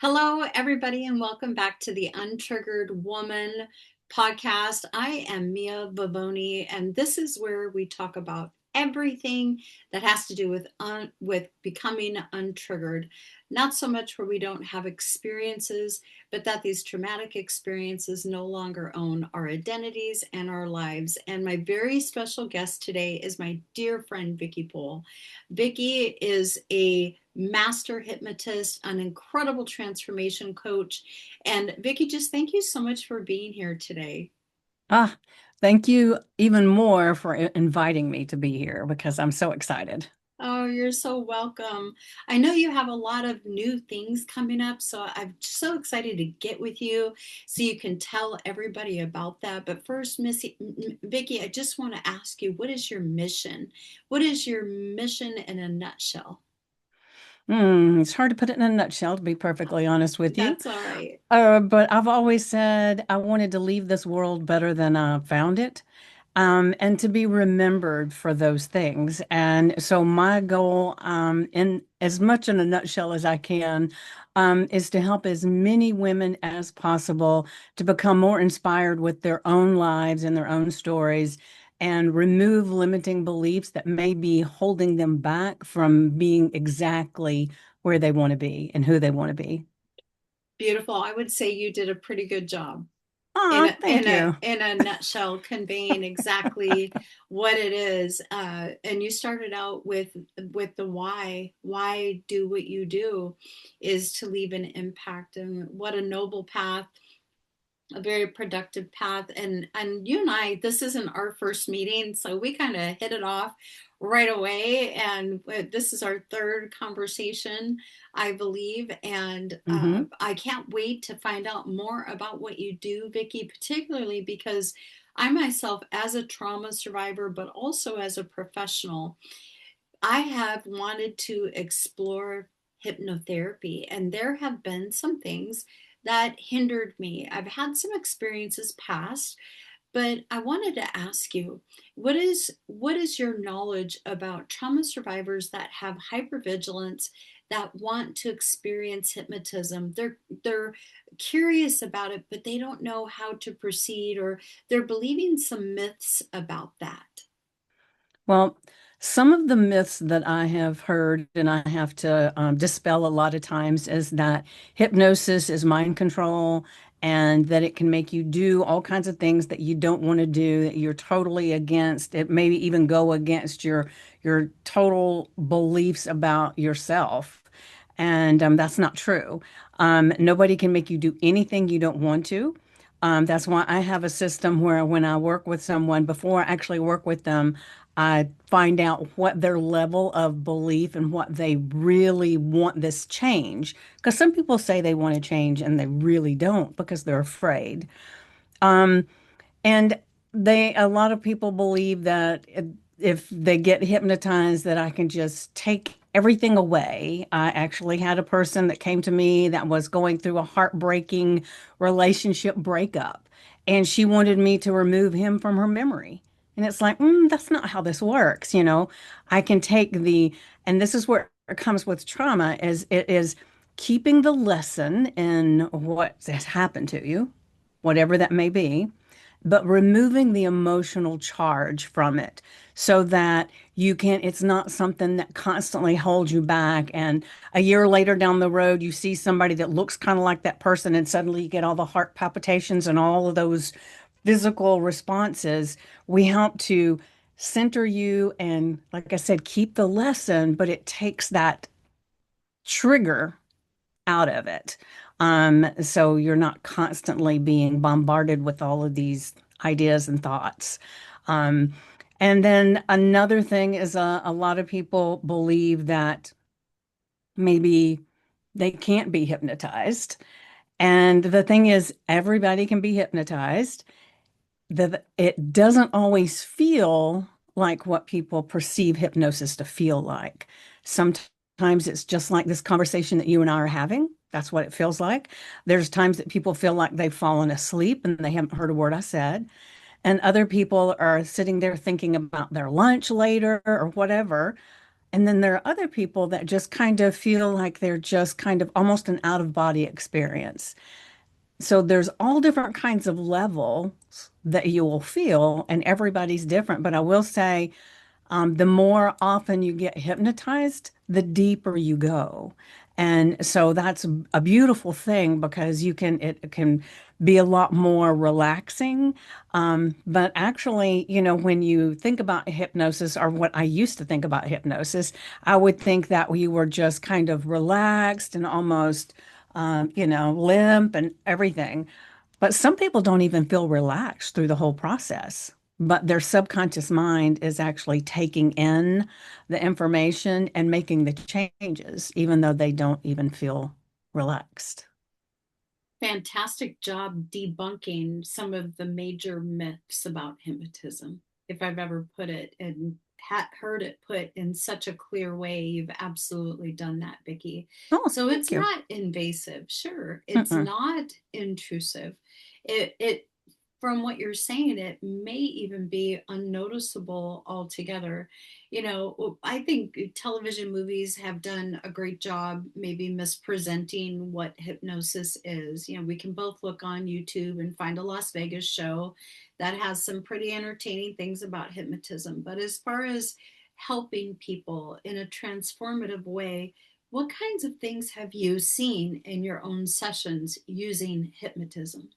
Hello, everybody, and welcome back to the Untriggered Woman Podcast. I am Mia Vivone, and this is where we talk about everything that has to do with becoming untriggered. Not so much where we don't have experiences, but that these traumatic experiences no longer own our identities and our lives. And my very special guest today is my dear friend Vicki Poole. Vicki is a master hypnotist, an incredible transformation coach. And Vicki, just thank you so much for being here today. Ah, thank you even more for inviting me to be here because I'm so excited. Oh, you're so welcome. I know you have a lot of new things coming up, so I'm so excited to get with you so you can tell everybody about that. But first, Vicki, I just want to ask you, what is your mission? What is your mission in a nutshell? It's hard to put it in a nutshell, to be perfectly honest with you. That's all right. But I've always said I wanted to leave this world better than I found it, and to be remembered for those things. And so my goal, in as much in a nutshell as I can, is to help as many women as possible to become more inspired with their own lives and their own stories and remove limiting beliefs that may be holding them back from being exactly where they want to be and who they want to be. Beautiful. I would say you did a pretty good job in Oh, a in thank a you. in a nutshell, conveying exactly what it is. And you started out with the why. Why do what you do is to leave an impact, and what a noble path, a very productive path. And you and I, this isn't our first meeting, so we kind of hit it off right away. And this is our third conversation, I believe. And Hmm. I can't wait to find out more about what you do, Vicki, particularly because I myself, as a trauma survivor, but also as a professional, I have wanted to explore hypnotherapy, and there have been some things that hindered me. I've had some experiences past, but I wanted to ask you, what is your knowledge about trauma survivors that have hypervigilance, that want to experience hypnotism? They're curious about it, but they don't know how to proceed, or they're believing some myths about that. Well, some of the myths that I have heard and I have to dispel a lot of times is that hypnosis is mind control and that it can make you do all kinds of things that you don't want to do, that you're totally against. It maybe even go against your total beliefs about yourself. And that's not true. Nobody can make you do anything you don't want to. That's why I have a system where when I work with someone, before I actually work with them, I find out what their level of belief and what they really want this change. Because some people say they want to change and they really don't because they're afraid. Um, and a lot of people believe that if they get hypnotized, that I can just take everything away. I actually had a person that came to me that was going through a heartbreaking relationship breakup, and she wanted me to remove him from her memory. And it's like, that's not how this works. I can take and this is where it comes with trauma, is it is keeping the lesson in what has happened to you, whatever that may be, but removing the emotional charge from it so that it's not something that constantly holds you back. And a year later down the road, you see somebody that looks kind of like that person, and suddenly you get all the heart palpitations and all of those physical responses. We help to center you and, like I said, keep the lesson, but it takes that trigger out of it. So you're not constantly being bombarded with all of these ideas and thoughts. Um, and then another thing is a lot of people believe that maybe they can't be hypnotized. And the thing is, everybody can be hypnotized. It doesn't always feel like what people perceive hypnosis to feel like. Sometimes it's just like this conversation that you and I are having. That's what it feels like. There's times that people feel like they've fallen asleep and they haven't heard a word I said. And other people are sitting there thinking about their lunch later or whatever. And then there are other people that just kind of feel like they're just kind of almost an out of body experience. So there's all different kinds of levels that you will feel, and everybody's different. But I will say, the more often you get hypnotized, the deeper you go. And so that's a beautiful thing because it can be a lot more relaxing. But actually, when you think about hypnosis, or what I used to think about hypnosis, I would think that we were just kind of relaxed and almost, limp and everything. But some people don't even feel relaxed through the whole process, but their subconscious mind is actually taking in the information and making the changes, even though they don't even feel relaxed. Fantastic job debunking some of the major myths about hypnotism. If I've ever put it and heard it put in such a clear way, you've absolutely done that, Vicki. Oh, So thank it's you. not invasive. Sure, it's Mm-mm. not intrusive. It from what you're saying, it may even be unnoticeable altogether. I think television movies have done a great job maybe mispresenting what hypnosis is. We can both look on YouTube and find a Las Vegas show that has some pretty entertaining things about hypnotism. But as far as helping people in a transformative way, what kinds of things have you seen in your own sessions using hypnotism?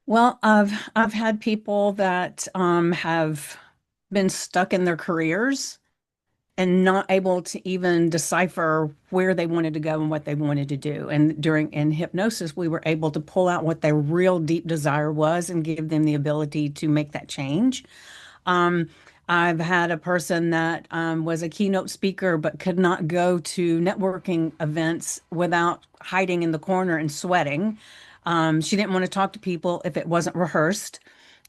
Well, I've had people that have been stuck in their careers and not able to even decipher where they wanted to go and what they wanted to do. And in hypnosis, we were able to pull out what their real deep desire was and give them the ability to make that change. Um, I've had a person that was a keynote speaker but could not go to networking events without hiding in the corner and sweating. She didn't want to talk to people if it wasn't rehearsed.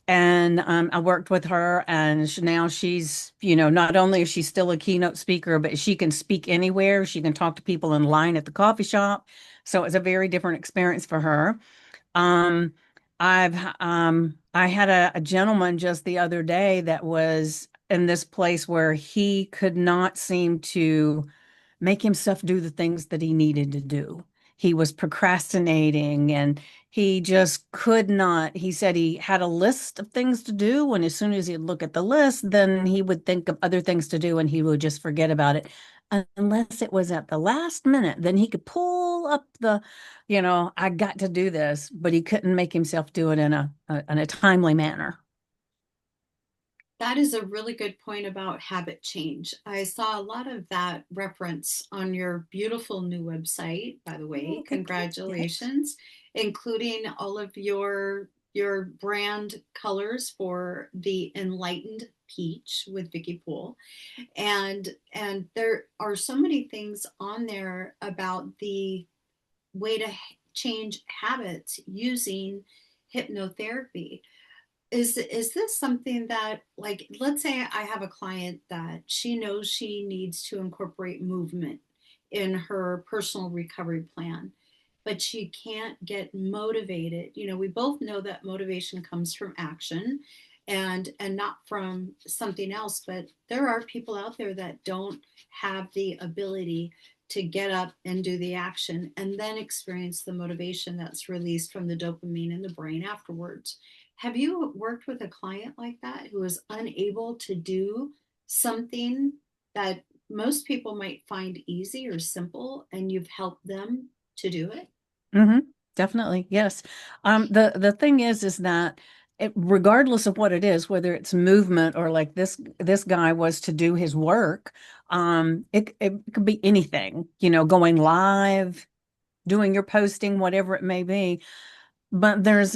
And I worked with her, and now she's, not only is she still a keynote speaker, but she can speak anywhere. She can talk to people in line at the coffee shop. So it's a very different experience for her. Um, I had a gentleman just the other day that was in this place where he could not seem to make himself do the things that he needed to do. He was procrastinating and he just could not. He said he had a list of things to do, and as soon as he'd look at the list, then he would think of other things to do and he would just forget about it. Unless it was at the last minute, then he could pull up I got to do this, but he couldn't make himself do it in a timely manner. That is a really good point about habit change. I saw a lot of that reference on your beautiful new website, by the way. Oh, thank you. Thanks. Congratulations, including all of your brand colors for the enlightened peach with Vicky Poole. And there are so many things on there about the way to change habits using hypnotherapy. Is this something that, like, let's say I have a client that she knows she needs to incorporate movement in her personal recovery plan, but she can't get motivated. We both know that motivation comes from action and not from something else, but there are people out there that don't have the ability to get up and do the action and then experience the motivation that's released from the dopamine in the brain afterwards. Have you worked with a client like that who is unable to do something that most people might find easy or simple, and you've helped them to do it? hmm Definitely. Yes. The thing is that regardless of what it is, whether it's movement or like this guy was to do his work, it could be anything, going live, doing your posting, whatever it may be. But there's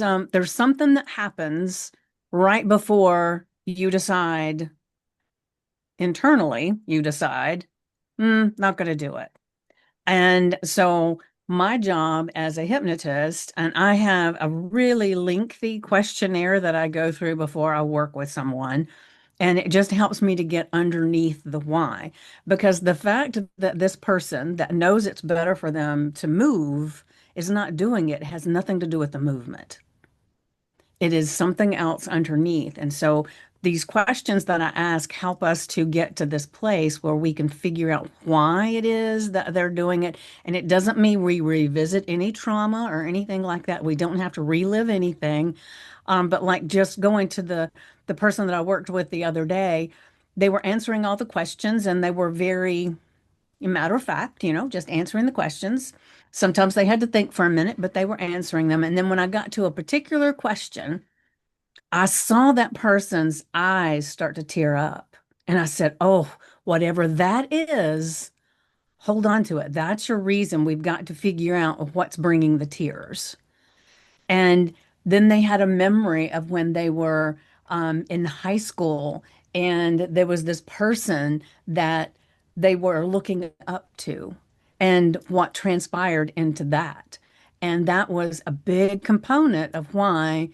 something that happens right before you decide internally, you decide, not going to do it. And so my job as a hypnotist, and I have a really lengthy questionnaire that I go through before I work with someone. And it just helps me to get underneath the why. Because the fact that this person that knows it's better for them to move is not doing it has nothing to do with the movement. It is something else underneath. And so these questions that I ask help us to get to this place where we can figure out why it is that they're doing it. And it doesn't mean we revisit any trauma or anything like that. We don't have to relive anything. But like just going to the person that I worked with the other day, they were answering all the questions and they were very matter of fact, just answering the questions. Sometimes they had to think for a minute, but they were answering them. And then when I got to a particular question, I saw that person's eyes start to tear up. And I said, oh, whatever that is, hold on to it. That's your reason. We've got to figure out what's bringing the tears. And then they had a memory of when they were in high school, and there was this person that they were looking up to, and what transpired into that. And that was a big component of why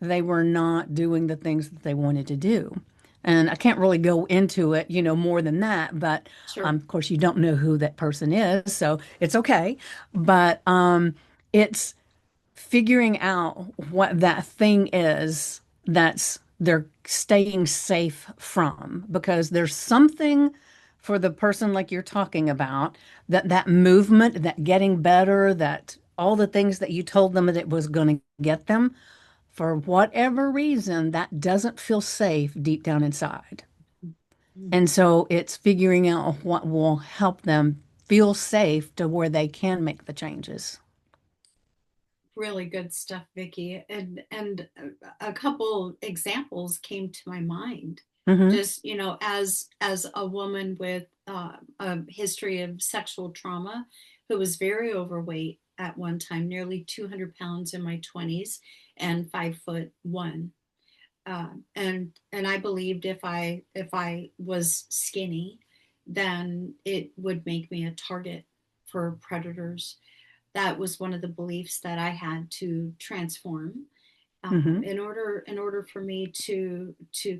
they were not doing the things that they wanted to do. And I can't really go into it, more than that, but Sure. of course, you don't know who that person is, so it's okay. But it's figuring out what that thing is that's they're staying safe from, because there's something for the person like you're talking about, that movement, that getting better, that all the things that you told them that it was going to get them, for whatever reason that doesn't feel safe deep down inside. And so it's figuring out what will help them feel safe to where they can make the changes. Really good stuff, Vicki. And a couple examples came to my mind. Hmm. Just, as a woman with a history of sexual trauma, who was very overweight at one time, nearly 200 pounds in my 20s, and 5'1". And I believed if I was skinny, then it would make me a target for predators. That was one of the beliefs that I had to transform, Hmm. in order for me to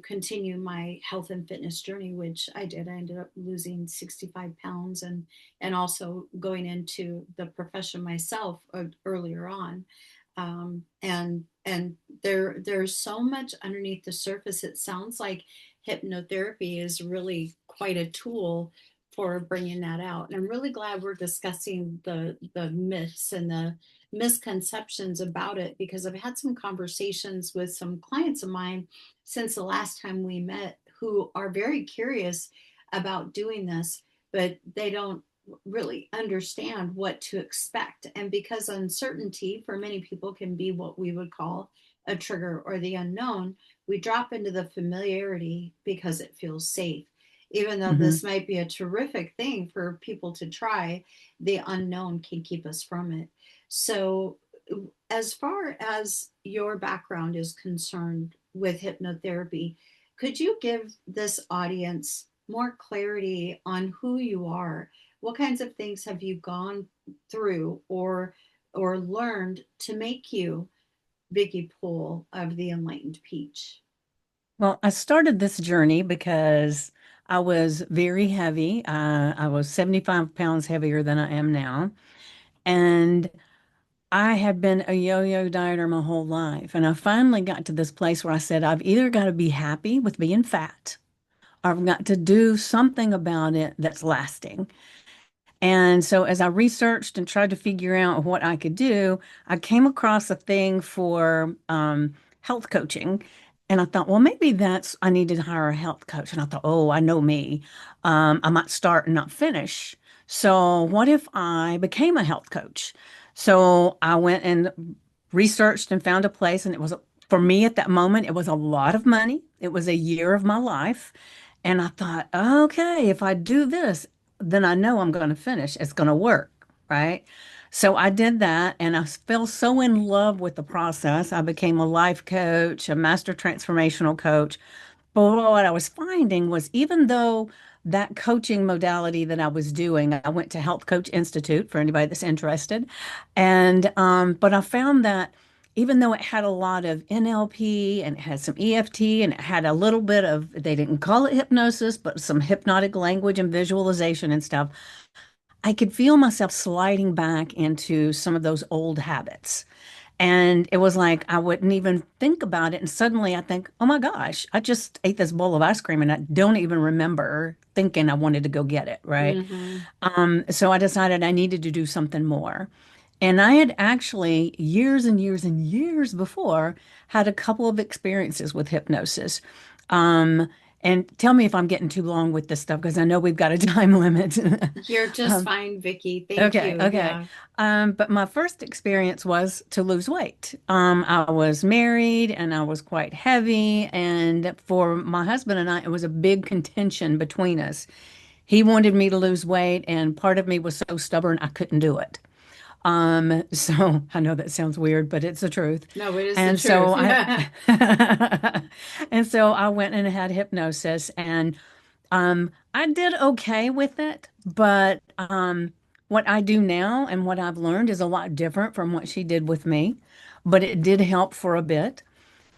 continue my health and fitness journey, which I did. I ended up losing 65 pounds, and also going into the profession myself earlier on. And there's so much underneath the surface. It sounds like hypnotherapy is really quite a tool for bringing that out. And I'm really glad we're discussing the myths and the misconceptions about it, because I've had some conversations with some clients of mine since the last time we met, who are very curious about doing this, but they don't really understand what to expect. And because uncertainty for many people can be what we would call a trigger or the unknown, we drop into the familiarity because it feels safe. Even though Hmm. this might be a terrific thing for people to try, the unknown can keep us from it. So, as far as your background is concerned with hypnotherapy, could you give this audience more clarity on who you are? What kinds of things have you gone through or learned to make you Vicki Poole of the Enlightened Peach? Well, I started this journey because I was very heavy. I was 75 pounds heavier than I am now. And I had been a yo-yo dieter my whole life. And I finally got to this place where I said, I've either got to be happy with being fat, or I've got to do something about it that's lasting. And so, as I researched and tried to figure out what I could do, I came across a thing for health coaching. And I thought, well, maybe I needed to hire a health coach. And I thought, oh, I know me. I might start and not finish. So, what if I became a health coach? So, I went and researched and found a place. And for me at that moment, it was a lot of money. It was a year of my life. And I thought, okay, if I do this, then I know I'm going to finish. It's going to work, right? So I did that and I fell so in love with the process. I became a life coach, a master transformational coach. But what I was finding was, even though that coaching modality that I was doing, I went to Health Coach Institute for anybody that's interested. And but I found that even though it had a lot of NLP and it had some EFT and it had a little bit of, they didn't call it hypnosis, but some hypnotic language and visualization and stuff, I could feel myself sliding back into some of those old habits. And it was like I wouldn't even think about it. And suddenly I think, oh my gosh, I just ate this bowl of ice cream and I don't even remember thinking I wanted to go get it, right? Mm-hmm. So I decided I needed to do something more. And I had actually, years and years and years before, had a couple of experiences with hypnosis. Um, and tell me if I'm getting too long with this stuff because I know we've got a time limit. You're just Um, fine, Vicki. Thank okay, you. okay. Yeah. But my first experience was to lose weight. I was married and I was quite heavy. And for my husband and I, it was a big contention between us. He wanted me to lose weight, and part of me was so stubborn I couldn't do it. So I know that sounds weird, but it's the truth. No, it is the And so truth. I and so I went and had hypnosis and I did okay with it, but what I do now and what I've learned is a lot different from what she did with me, but it did help for a bit.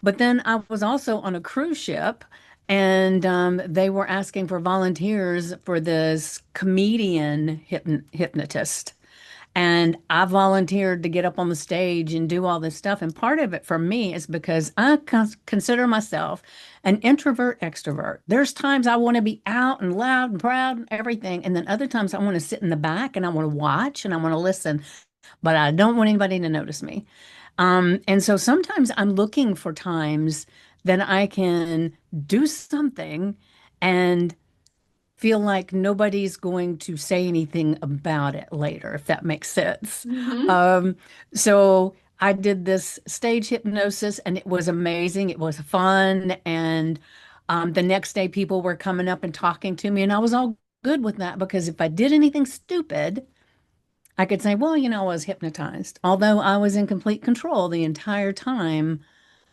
But then I was also on a cruise ship and they were asking for volunteers for this comedian hypnotist. And I volunteered to get up on the stage and do all this stuff. And part of it for me is because I consider myself an introvert extrovert. There's times I want to be out and loud and proud and everything. And then other times I want to sit in the back and I want to watch and I want to listen, but I don't want anybody to notice me. And so sometimes I'm looking for times that I can do something and feel like nobody's going to say anything about it later, if that makes sense. Mm-hmm. Um, so I did this stage hypnosis and it was amazing. It was fun. And the next day, people were coming up and talking to me, and I was all good with that because if I did anything stupid, I could say, well, I was hypnotized. Although I was in complete control the entire time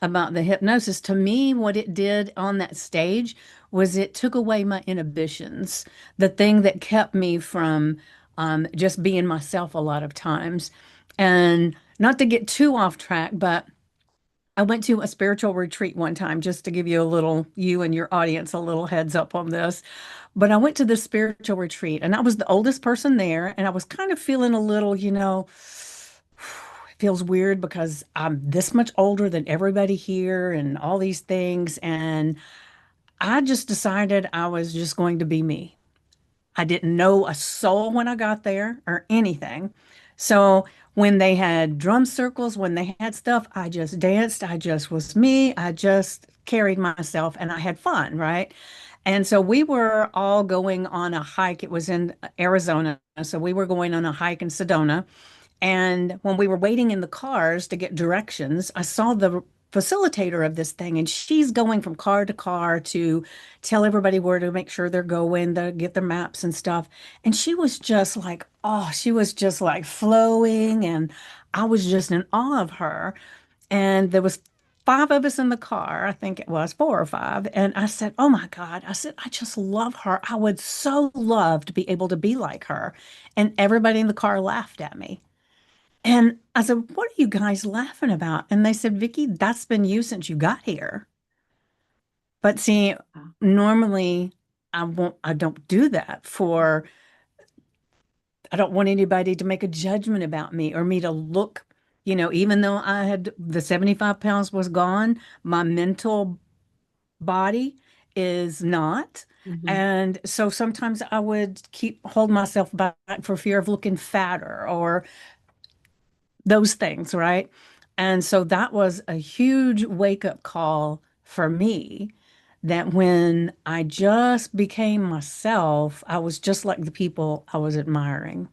about the hypnosis, to me, what it did on that stage was it took away my inhibitions, the thing that kept me from just being myself a lot of times. And not to get too off track, but I went to a spiritual retreat one time, just to give you a little, you and your audience, a little heads up on this. But I went to this spiritual retreat and I was the oldest person there. And I was kind of feeling a little, it feels weird because I'm this much older than everybody here and all these things. And I just decided I was just going to be me. I didn't know a soul when I got there or anything. So when they had drum circles, when they had stuff, I just danced. I just was me. I just carried myself and I had fun, right? And so we were all going on a hike. It was in Arizona. So we were going on a hike in Sedona. And when we were waiting in the cars to get directions, I saw the facilitator of this thing, and she's going from car to car to tell everybody where to make sure they're going, to get their maps and stuff. And she was just like, oh, she was just like flowing, and I was just in awe of her. And there was five of us in the car, I think it was four or five. And I said, oh my God, I said, I just love her. I would so love to be able to be like her. And everybody in the car laughed at me. And I said, what are you guys laughing about? And they said, Vicky, that's been you since you got here. But see, normally I don't do that I don't want anybody to make a judgment about me or me to look, even though I had the 75 pounds was gone, my mental body is not. Mm-hmm. And so sometimes I would hold myself back for fear of looking fatter or those things, right? And so that was a huge wake up call for me that when I just became myself, I was just like the people I was admiring.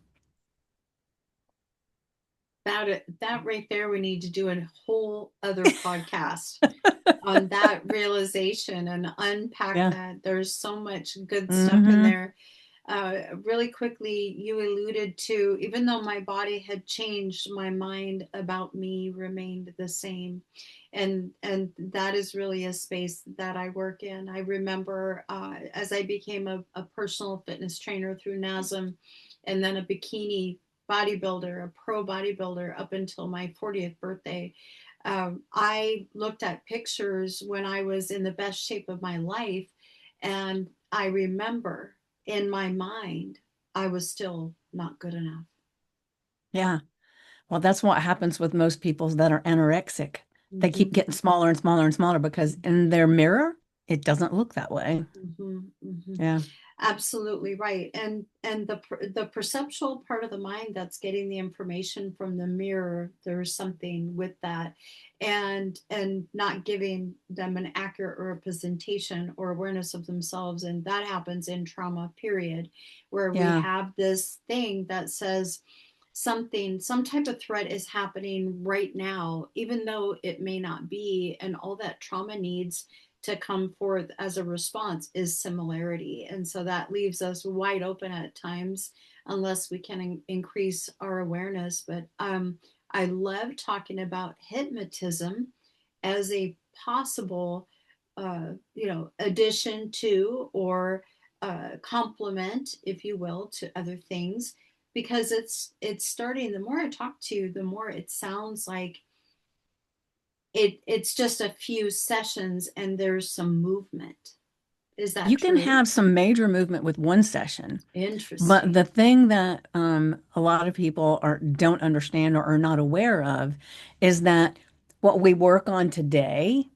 That right there, we need to do a whole other podcast on that realization and unpack Yeah. that. There's so much good stuff in Hmm. there. Really quickly, you alluded to, even though my body had changed, my mind about me remained the same. And that is really a space that I work in. I remember as I became a personal fitness trainer through NASM and then a bikini bodybuilder, a pro bodybuilder up until my 40th birthday. I looked at pictures when I was in the best shape of my life, and I remember in my mind, I was still not good enough. Yeah. Well, that's what happens with most people that are anorexic. They keep Mhm. getting smaller and smaller and smaller because in their mirror, it doesn't look that way. Hmm. Hmm. Yeah. Absolutely right. And the perceptual part of the mind that's getting the information from the mirror, there's something with that, and not giving them an accurate representation or awareness of themselves, and that happens in trauma. Period, where we Yeah. have this thing that says some type of threat is happening right now, even though it may not be, and all that trauma needs to come forth as a response is similarity. And so that leaves us wide open at times unless we can increase our awareness. But I love talking about hypnotism as a possible, addition to, or complement, if you will, to other things, because it's starting. The more I talk to you, the more it sounds like it's just a few sessions and there's some movement. Is that You can true? have some major movement with one session, but Interesting. the thing that a lot of people don't understand or are not aware of is that what we work on today,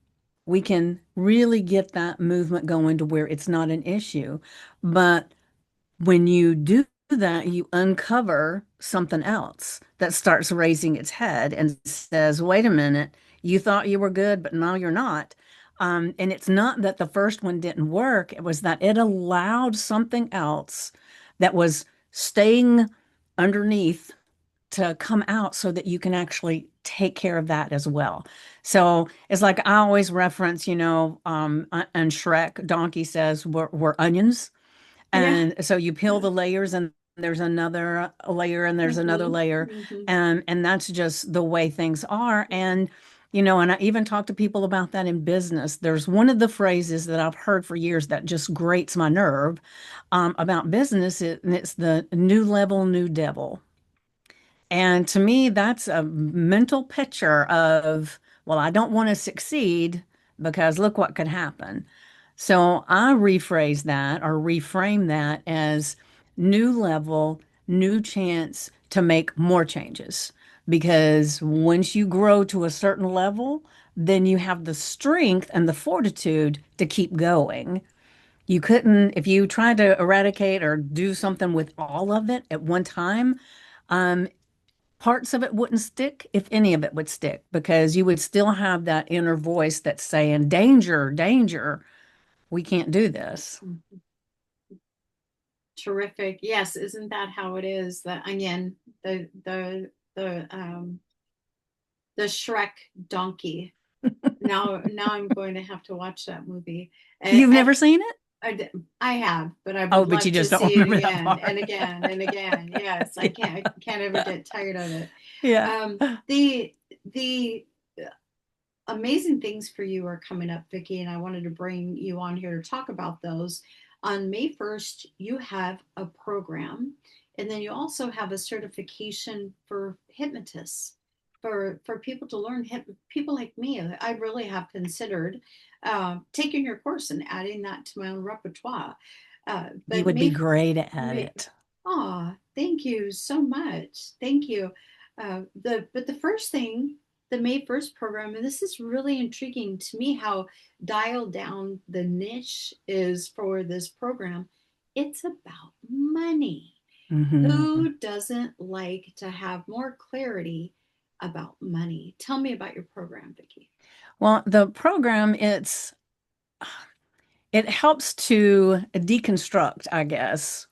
we can really get that movement going to where it's not an issue. But when you do that, you uncover something else that starts raising its head and says, wait a minute, you thought you were good, but now you're not. And it's not that the first one didn't work, it was that it allowed something else that was staying underneath to come out so that you can actually take care of that as well. So it's like I always reference, and Shrek, Donkey says we're onions. Yeah. And so you peel the layers and there's another layer and there's another Mm-hmm. layer. Mm-hmm. And that's just the way things are. And, and I even talk to people about that in business. There's one of the phrases that I've heard for years that just grates my nerve about business, and it's the new level, new devil. And to me, that's a mental picture of, well, I don't want to succeed because look what could happen. So I rephrase that or reframe that as new level, new chance to make more changes. Because once you grow to a certain level, then you have the strength and the fortitude to keep going. You couldn't, if you tried to eradicate or do something with all of it at one time, um, parts of it wouldn't stick, if any of it would stick, because you would still have that inner voice that's saying, danger, danger, we can't do this. Mm-hmm. Terrific. Yes, isn't that how it is? The onion, the the Shrek donkey. Now I'm going to have to watch that movie. You've I, never seen it? I have, but I Oh, would but you love to just don't see it remember that again and part. again and again. Yes, I can't ever get tired of it. Yeah. Um, Yeah. the amazing things for you are coming up, Vicki, and I wanted to bring you on here to talk about those. On May 1st, you have a program, and then you also have a certification for hypnotists, for people to learn. People like me, I really have considered taking your course and adding that to my own repertoire. You But would be great at May, it. oh, thank you so much. Thank you. The first thing, the May 1st program, and this is really intriguing to me how dialed down the niche is for this program. It's about money. Hmm. Who doesn't like to have more clarity about money? Tell me about your program, Vicki. Well, the program, it helps to deconstruct, I guess,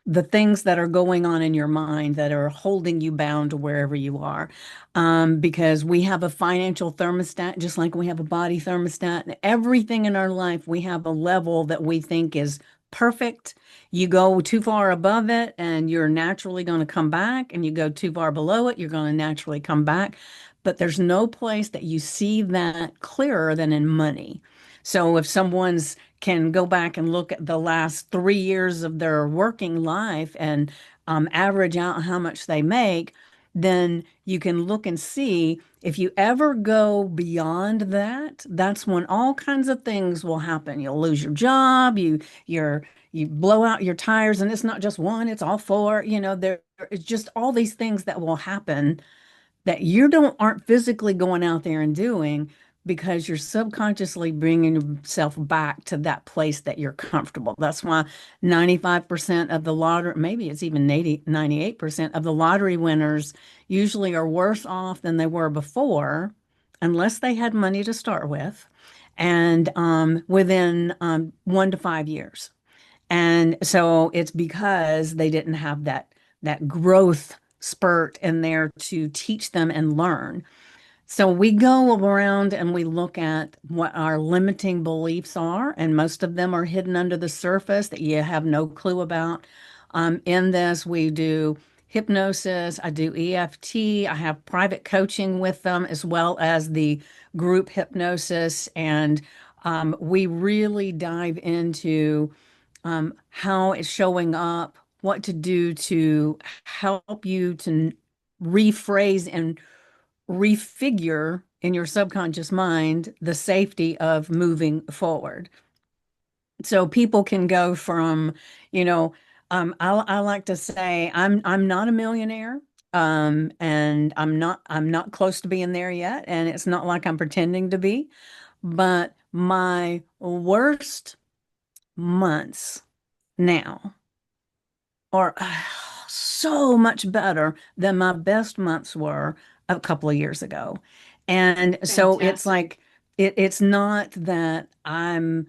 the things that are going on in your mind that are holding you bound to wherever you are. Because we have a financial thermostat, just like we have a body thermostat, and everything in our life, we have a level that we think is perfect. You go too far above it, and you're naturally going to come back, and you go too far below it, you're going to naturally come back. But there's no place that you see that clearer than in money. So if someone's can go back and look at the last 3 years of their working life and average out how much they make, then you can look and see if you ever go beyond that, that's when all kinds of things will happen. You'll lose your job, you blow out your tires, and it's not just one, it's all four. It's just all these things that will happen that you don't aren't physically going out there and doing because you're subconsciously bringing yourself back to that place that you're comfortable. That's why 95% of the lottery, maybe it's even 98% of the lottery winners usually are worse off than they were before, unless they had money to start with, and within 1 to 5 years. And so it's because they didn't have that growth spurt in there to teach them and learn. So we go around and we look at what our limiting beliefs are, and most of them are hidden under the surface that you have no clue about. In this, we do hypnosis, I do EFT, I have private coaching with them as well as the group hypnosis, and we really dive into how it's showing up, what to do to help you to rephrase and refigure in your subconscious mind the safety of moving forward. So people can go from, you know, I like to say I'm not a millionaire. And I'm not close to being there yet. And it's not like I'm pretending to be, but my worst months now are so much better than my best months were a couple of years ago. And so it's Fantastic. like it's not that I'm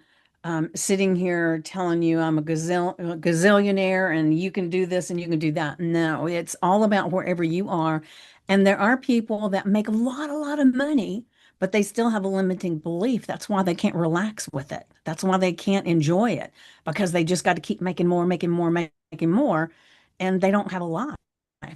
sitting here telling you I'm a gazillionaire and you can do this and you can do that. No, it's all about wherever you are. And there are people that make a lot of money, but they still have a limiting belief. That's why they can't relax with it. That's why they can't enjoy it because they just got to keep making more, making more, and they don't have a life.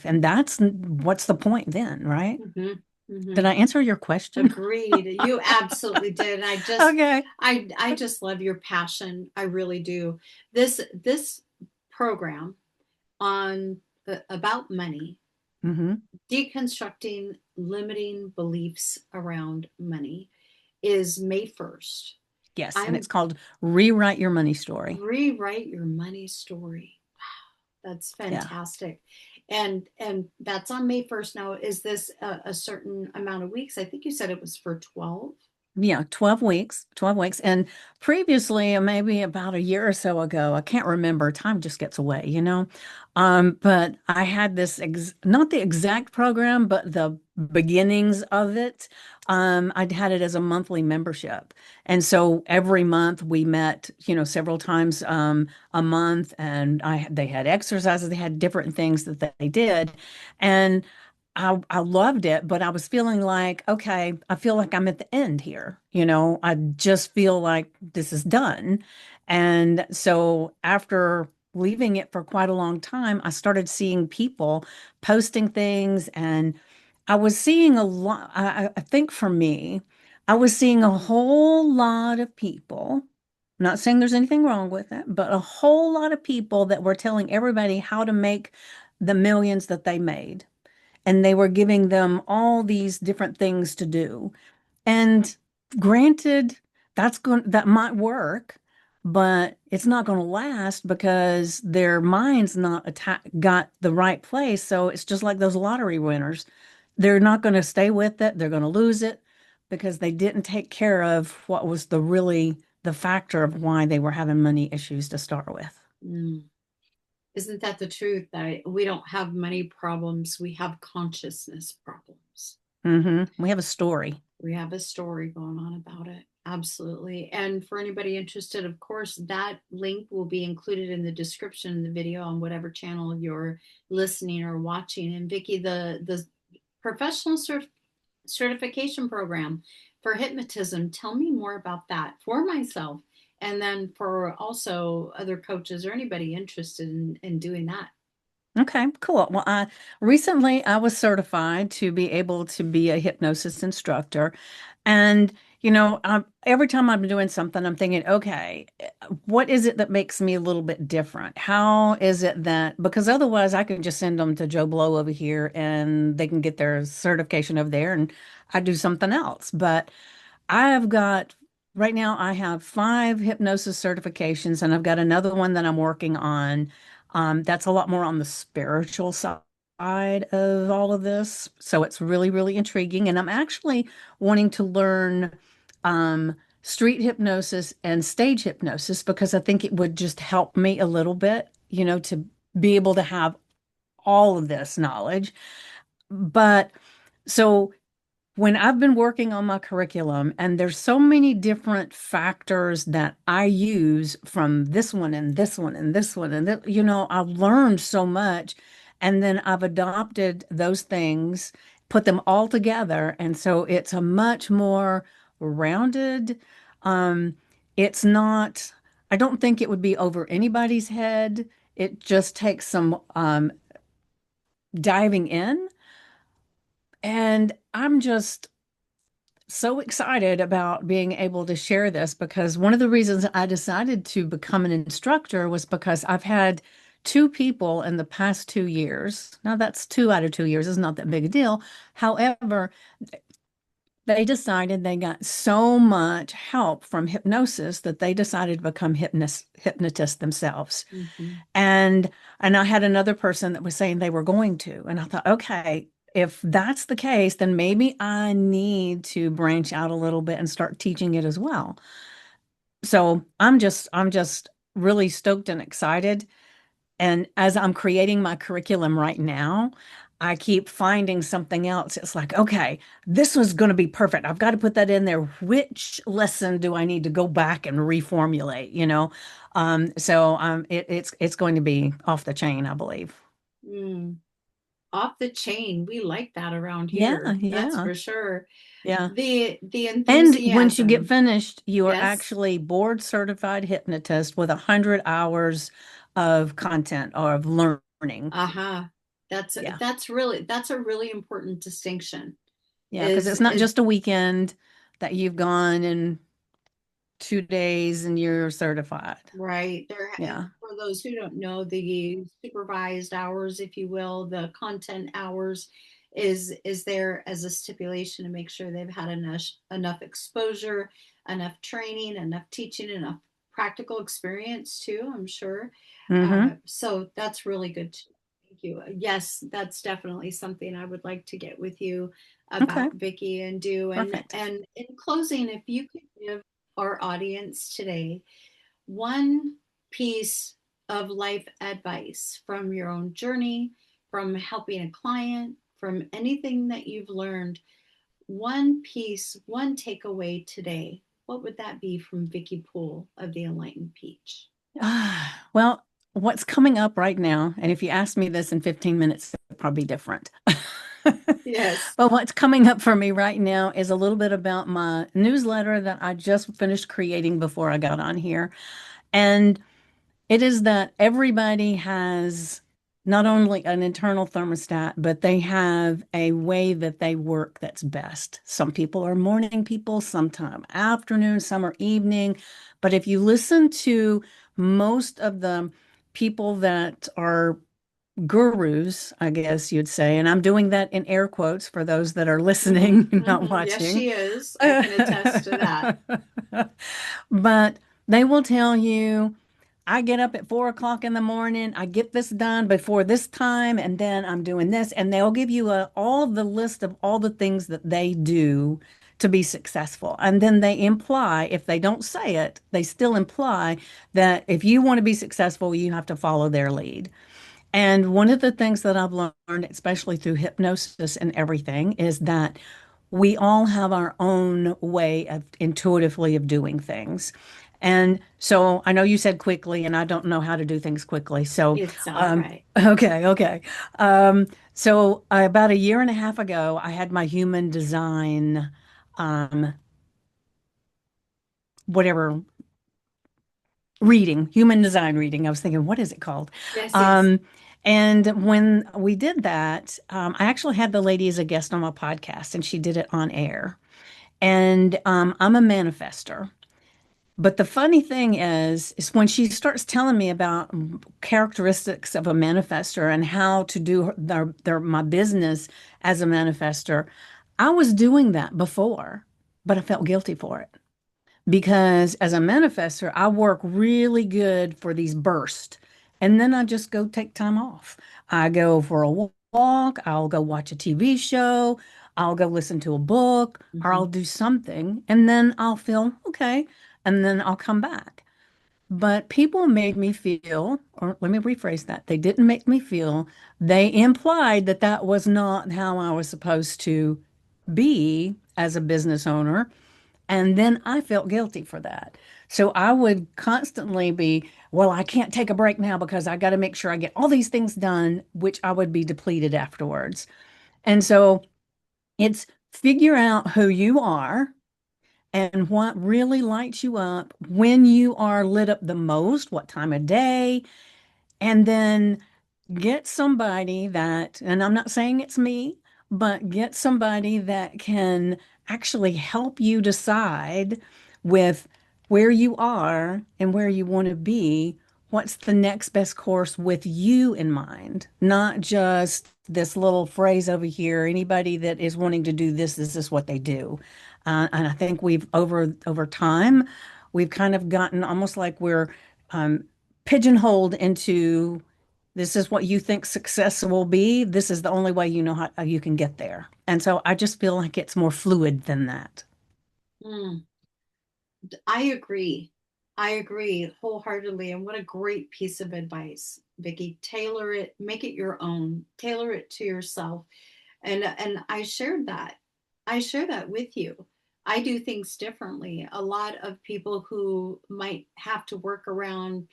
And that's what's the point then, right? Hmm. Did Hmm. I answer your question? Agreed. You absolutely did. And Okay. I just love your passion. I really do. This program on about money, Hmm. deconstructing limiting beliefs around money, is May 1st. Yes, and it's I'm called Rewrite Your Money Story. Rewrite Your Money Story. That's Yeah. fantastic. And that's on May 1st. Now, is this a certain amount of weeks? I think you said it was for 12. Yeah, 12 weeks, 12 weeks. And previously, maybe about a year or so ago, I can't remember, time just gets away, you know. But I had this ex not the exact program, but the beginnings of it. I'd had it as a monthly membership. And so every month we met, several times a month, and they had exercises, they had different things that they did. And I loved it, but I was feeling like, okay, I feel like I'm at the end here. I just feel like this is done. And so after leaving it for quite a long time, I started seeing people posting things, and I was seeing a lot. I think for me, I was seeing a Mhm. whole lot of people. Not saying there's anything wrong with it, but a whole lot of people that were telling everybody how to make the millions that they made, and they were giving them all these different things to do. And granted, that might work, but it's not going to last because their mind's not got the right place. So it's just like those lottery winners. They're not going to stay with it. They're going to lose it because they didn't take care of what was the factor of why they were having money issues to start with. Mm. Isn't that the truth? That we don't have money problems, we have consciousness problems. We have a story. We have a story going on about it. Absolutely. And for anybody interested, of course, that link will be included in the description of the video on whatever channel you're listening or watching. And Vicki, the professional certification program for hypnotism, tell me more about that for myself, and then for also other coaches or anybody interested in doing that. Okay, cool. Well, recently I was certified to be able to be a hypnosis instructor. And, every time I'm doing something, I'm thinking, okay, what is it that makes me a little bit different? How is it that, because otherwise I could just send them to Joe Blow over here and they can get their certification over there and I do something else. But I have got, right now, I have 5 hypnosis certifications, and I've got another one that I'm working on. That's a lot more on the spiritual side. of all of this. So it's really, really intriguing. And I'm actually wanting to learn street hypnosis and stage hypnosis because I think it would just help me a little bit, to be able to have all of this knowledge. But so when I've been working on my curriculum, and there's so many different factors that I use from this one and this one and this one, and that, I've learned so much, and then I've adopted those things, put them all together, and so it's a much more rounded. Um, it's not, I don't think it would be over anybody's head. It just takes some diving in, and I'm just so excited about being able to share this because one of the reasons I decided to become an instructor was because I've had two people in the past 2 years. Now, that's 2 out of 2 years, is not that big a deal. However, they decided they got so much help from hypnosis that they decided to become hypnotists themselves. Mhm. And I had another person that was saying they were going to. And I thought, okay, if that's the case, then maybe I need to branch out a little bit and start teaching it as well. So I'm just really stoked and excited. And as I'm creating my curriculum right now, I keep finding something else. It's like, okay, this was going to be perfect. I've got to put that in there. Which lesson do I need to go back and reformulate, it's going to be off the chain, I believe. Mm. Off the chain. We like that around Yeah, here. That's yeah, for sure. yeah. The And once you get enthusiasm. finished, you are Yes. actually board certified hypnotist with 100 hours of content or of learning. Uh-huh. Yeah. That's a really important distinction. Yeah, because Is it's not is just a weekend that you've gone in 2 days and you're certified. right there. Yeah. For those who don't know, the supervised hours, if you will, the content hours is there as a stipulation to make sure they've had enough exposure, enough training, enough teaching, enough practical experience too, I'm sure. Mm-hmm. So that's really good. Thank you. Yes, that's definitely something I would like to get with you Okay. about, Vicki, and do. Perfect. And in closing, if you could give our audience today one piece of life advice from your own journey, from helping a client, from anything that you've learned, one piece, one takeaway today, what would that be from Vicki Poole of the Enlightened Peach? Well, what's coming up right now, and if you ask me this in 15 minutes, it'll probably be different. Yes. But what's coming up for me right now is a little bit about my newsletter that I just finished creating before I got on here. And it is that everybody has not only an internal thermostat, but they have a way that they work that's best. Some people are morning people, sometime afternoon, some are evening. But if you listen to most of the people that are gurus, I guess you'd say, and I'm doing that in air quotes for those that are Mm-hmm, listening, not mm-hmm. Yes, watching. she is. I can attest to that. But they will tell you, I get up at 4 o'clock in the morning, I get this done before this time, and then I'm doing this. And they'll give you all the list of all the things that they do to be successful. And then they imply, if they don't say it, they still imply that if you want to be successful, you have to follow their lead. And one of the things that I've learned, especially through hypnosis and everything, is that we all have our own way of intuitively of doing things. And so I know you said quickly, and I don't know how to do things quickly. So, It's all right. okay, okay. So about a year and a half ago, I had my human design, um, whatever reading, human design reading. I was thinking, what is it called? Yes, yes. Um, and when we did that, I actually had the lady as a guest on my podcast, and she did it on air. And I'm a manifester. But the funny thing is when she starts telling me about characteristics of a manifester and how to do my business as a manifester, I was doing that before, but I felt guilty for it because as a manifester, I work really good for these bursts. And then I just go take time off. I go for a walk, I'll go watch a TV show, I'll go listen to a book, or Hmm. I'll do something, and then I'll feel okay, and then I'll come back. But people made me feel, or let me rephrase that, they didn't make me feel, they implied that that was not how I was supposed to be as a business owner. And then I felt guilty for that. So I would constantly be, well, I can't take a break now because I got to make sure I get all these things done, which I would be depleted afterwards. And so it's figure out who you are and what really lights you up when you are lit up the most, what time of day, and then get somebody that, and I'm not saying it's me, but get somebody that can actually help you decide with where you are and where you want to be. What's the next best course with you in mind? Not just this little phrase over here. Anybody that is wanting to do this, this is what they do. And I think we've over time, we've kind of gotten almost like we're um, pigeonholed into this is what you think success will be. This is the only way you know how you can get there. And so I just feel like it's more fluid than that. Mm, I agree. I agree wholeheartedly. And what a great piece of advice, Vicki. Tailor it, make it your own, tailor it to yourself. And I shared that. I share that with you. I do things differently. A lot of people who might have to work around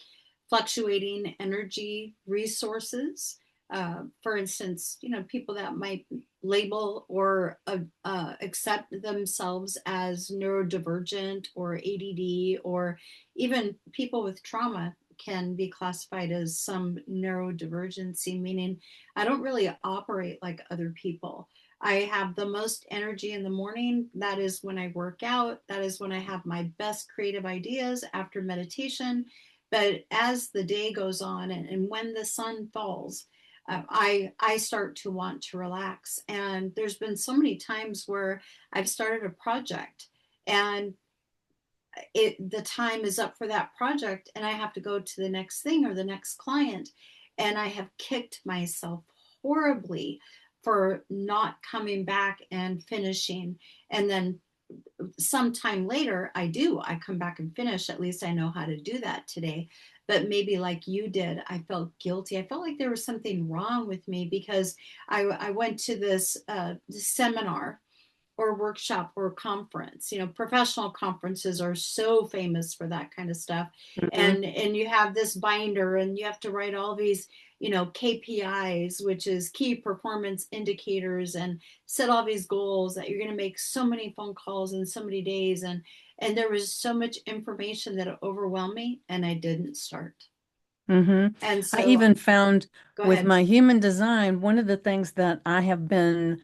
fluctuating energy resources. For instance, people that might label or accept themselves as neurodivergent or ADD, or even people with trauma can be classified as some neurodivergency, meaning I don't really operate like other people. I have the most energy in the morning. That is when I work out. That is when I have my best creative ideas after meditation. But as the day goes on, and when the sun falls, I start to want to relax. And there's been so many times where I've started a project, and the time is up for that project, and I have to go to the next thing or the next client, and I have kicked myself horribly for not coming back and finishing. And then sometime later I come back and finish. At least I know how to do that today. But maybe like you did, I felt guilty. I felt like there was something wrong with me because I went to this seminar or workshop or conference. Professional conferences are so famous for that kind of stuff. Mhm. And you have this binder, and you have to write all these KPIs, which is key performance indicators, and set all these goals that you're going to make so many phone calls in so many days. And there was so much information that it overwhelmed me, and I didn't start. hmm And I so even found go with ahead. my human design, one of the things that I have been,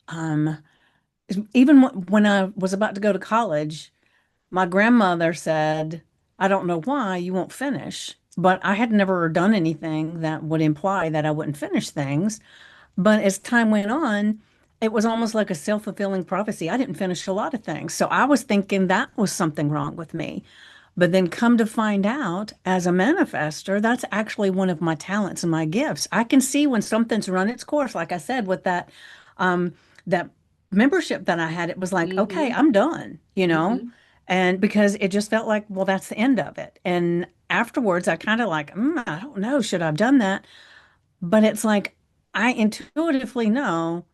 um, even when I was about to go to college, my grandmother said, I don't know why you won't finish, but I had never done anything that would imply that I wouldn't finish things. But as time went on, it was almost like a self-fulfilling prophecy. I didn't finish a lot of things. So I was thinking that was something wrong with me. But then come to find out, as a manifester, that's actually one of my talents and my gifts. I can see when something's run its course. Like I said, with um, that membership that I had, it was like, okay, Mm-hmm. I'm done, you know? Mm-hmm. And because it just felt like, well, that's the end of it. And afterwards, I kind of like, I don't know, should I have done that? But it's like I intuitively know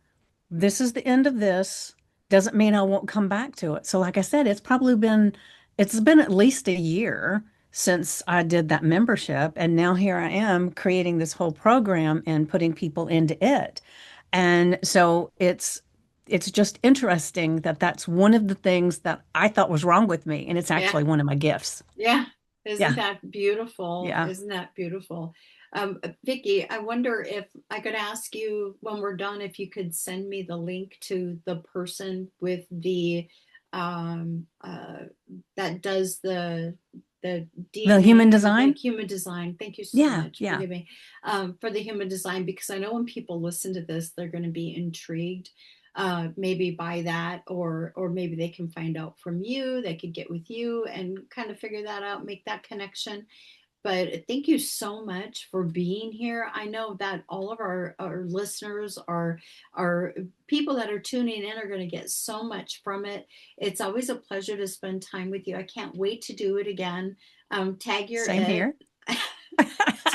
this is the end of this. Doesn't mean I won't come back to it. So like I said, it's been at least a year since I did that membership. And now here I am creating this whole program and putting people into it. And so it's just interesting that that's one of the things that I thought was wrong with me. And it's Yeah. actually one of my gifts. Yeah, isn't Yeah. that beautiful? Yeah. Isn't that beautiful? Vicki, I wonder if I could ask you when we're done if you could send me the link to the person with the um, uh, that does the The human DNA, the design. human design. Thank you so Yeah. much. Yeah. Forgive me for the human design, because I know when people listen to this, they're going to be intrigued, maybe by that, or maybe they can find out from you, they could get with you and kind of figure that out, make that connection. But thank you so much for being here. I know that all of our listeners are people that are tuning in are going to get so much from it. It's always a pleasure to spend time with you. I can't wait to do it again. Tag your Same ed. here.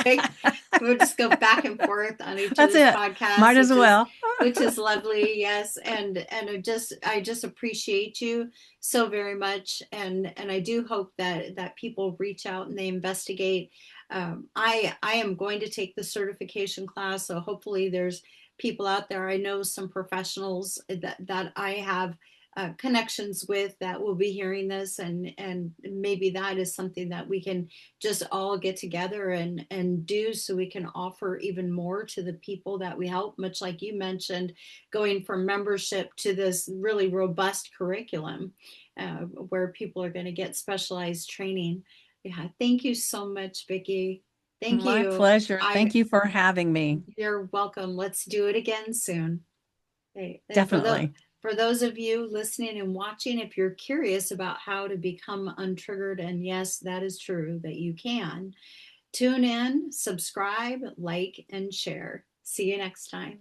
Take, we'll just go back and forth on each That's other's it. podcasts, Might as well. which is lovely. Yes, and I just appreciate you so very much, and I do hope that people reach out and they investigate. I am going to take the certification class, so hopefully there's people out there. I know some professionals that I have connections with that will be hearing this, and maybe that is something that we can just all get together and do, so we can offer even more to the people that we help, much like you mentioned, going from membership to this really robust curriculum where people are going to get specialized training. Yeah, thank you so much, Vicki. Thank My you. pleasure. I Thank you for having me. You're welcome. Let's do it again soon. Okay. And Definitely. for those of you listening and watching, if you're curious about how to become untriggered, and yes, that is true that you can, tune in, subscribe, like, and share. See you next time.